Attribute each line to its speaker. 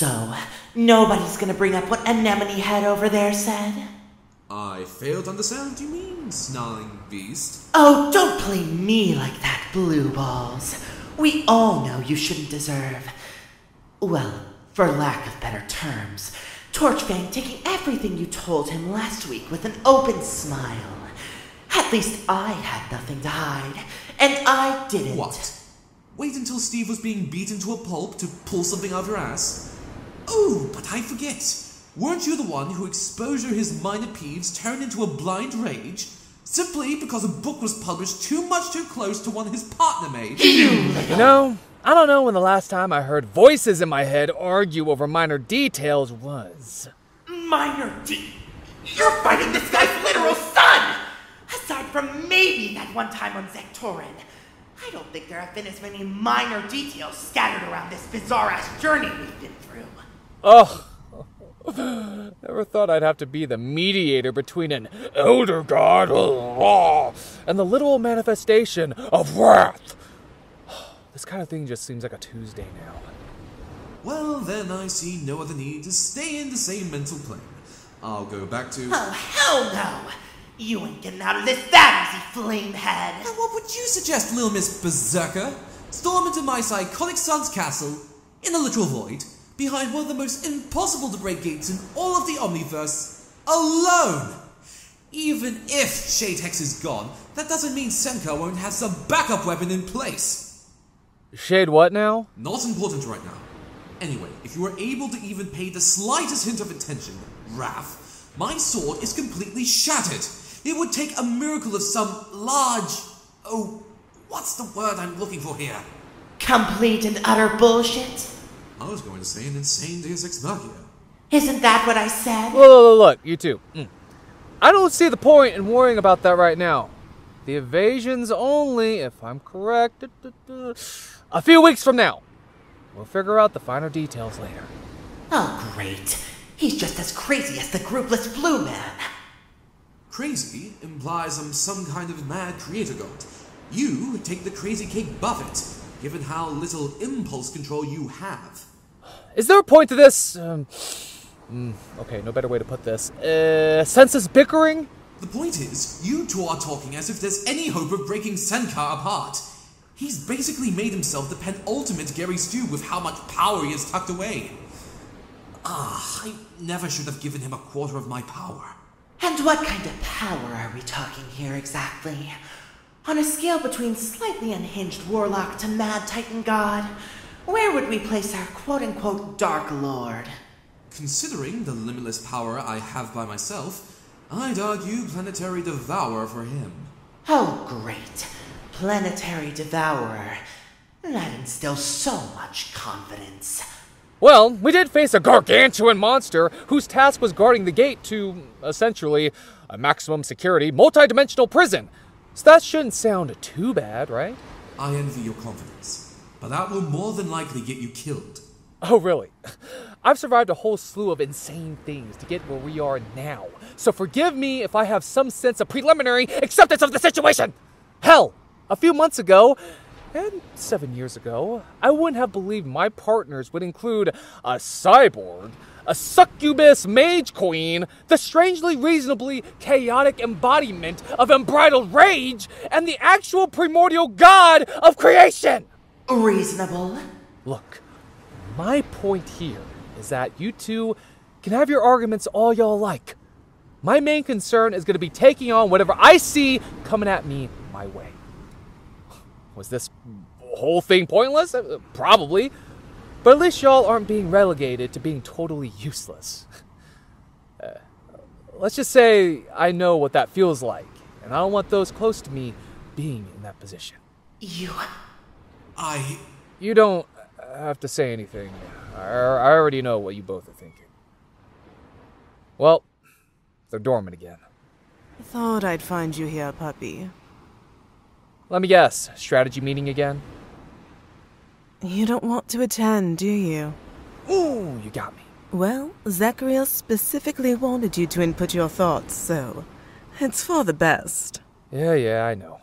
Speaker 1: So, nobody's gonna bring up what Anemone Head over there said?
Speaker 2: I fail to understand what you mean, snarling beast.
Speaker 1: Oh, don't play me like that, Blue Balls. We all know you shouldn't deserve... well, for lack of better terms, Torchfang taking everything you told him last week with an open smile. At least I had nothing to hide, and I didn't.
Speaker 2: What? Wait until Steve was being beaten to a pulp to pull something out of your ass? Oh, but I forget. Weren't you the one who exposure his minor peeves turned into a blind rage? Simply because a book was published too close to one his partner made?
Speaker 3: You know, I don't know when the last time I heard voices in my head argue over minor details was.
Speaker 1: You're fighting this guy's literal son! Aside from maybe that one time on Zektorin, I don't think there have been as many minor details scattered around this bizarre-ass journey we've been through.
Speaker 3: Oh, never thought I'd have to be the mediator between an elder god and the literal manifestation of wrath. This kind of thing just seems like a Tuesday now.
Speaker 2: Well, then I see no other need to stay in the same mental plane. I'll go back to...
Speaker 1: Oh, hell no! You ain't getting out of this that easy, Flamehead!
Speaker 2: And what would you suggest, little Miss Berserker? Storm into my psychotic son's castle, in the literal void, behind one of the most impossible to break gates in all of the Omniverse, alone! Even if Shade Hex is gone, that doesn't mean Senka won't have some backup weapon in place.
Speaker 3: Shade what now?
Speaker 2: Not important right now. Anyway, if you were able to even pay the slightest hint of intention, Raph, my sword is completely shattered. It would take a miracle of some large... oh, what's the word I'm looking for here?
Speaker 1: Complete and utter bullshit?
Speaker 2: I was going to say an insane Deus Ex Machina.
Speaker 1: Isn't that what I said?
Speaker 3: Look, you two. I don't see the point in worrying about that right now. The evasion's only, if I'm correct, a few weeks from now. We'll figure out the finer details later.
Speaker 1: Oh, great. He's just as crazy as the groupless Blue Man.
Speaker 2: Crazy implies I'm some kind of mad creator god. You take the crazy cake buffet, given how little impulse control you have.
Speaker 3: Is there a point to this? Okay, no better way to put this. Senseless bickering?
Speaker 2: The point is, you two are talking as if there's any hope of breaking Senka apart. He's basically made himself the penultimate Gary Stew with how much power he has tucked away. I never should have given him a quarter of my power.
Speaker 1: And what kind of power are we talking here exactly? On a scale between slightly unhinged warlock to mad titan god, where would we place our quote-unquote Dark Lord?
Speaker 2: Considering the limitless power I have by myself, I'd argue Planetary Devourer for him.
Speaker 1: Oh, great. Planetary Devourer. That instills so much confidence.
Speaker 3: Well, we did face a gargantuan monster whose task was guarding the gate to, essentially, a maximum security, multi-dimensional prison. So that shouldn't sound too bad, right?
Speaker 2: I envy your confidence, but that will more than likely get you killed.
Speaker 3: Oh, really? I've survived a whole slew of insane things to get where we are now. So forgive me if I have some sense of preliminary acceptance of the situation. Hell, a few months ago, and 7 years ago, I wouldn't have believed my partners would include a cyborg, a succubus mage queen, the strangely reasonably chaotic embodiment of unbridled rage, and the actual primordial god of creation.
Speaker 1: Reasonable?
Speaker 3: Look, my point here is that you two can have your arguments all y'all like. My main concern is going to be taking on whatever I see coming at me my way. Was this whole thing pointless? Probably. But at least y'all aren't being relegated to being totally useless. Let's just say I know what that feels like, and I don't want those close to me being in that position.
Speaker 1: You
Speaker 3: don't have to say anything. I already know what you both are thinking. Well, they're dormant again.
Speaker 4: I thought I'd find you here, puppy.
Speaker 3: Let me guess, strategy meeting again?
Speaker 4: You don't want to attend, do you?
Speaker 3: Ooh, you got me.
Speaker 4: Well, Zacharias specifically wanted you to input your thoughts, so it's for the best.
Speaker 3: Yeah, I know.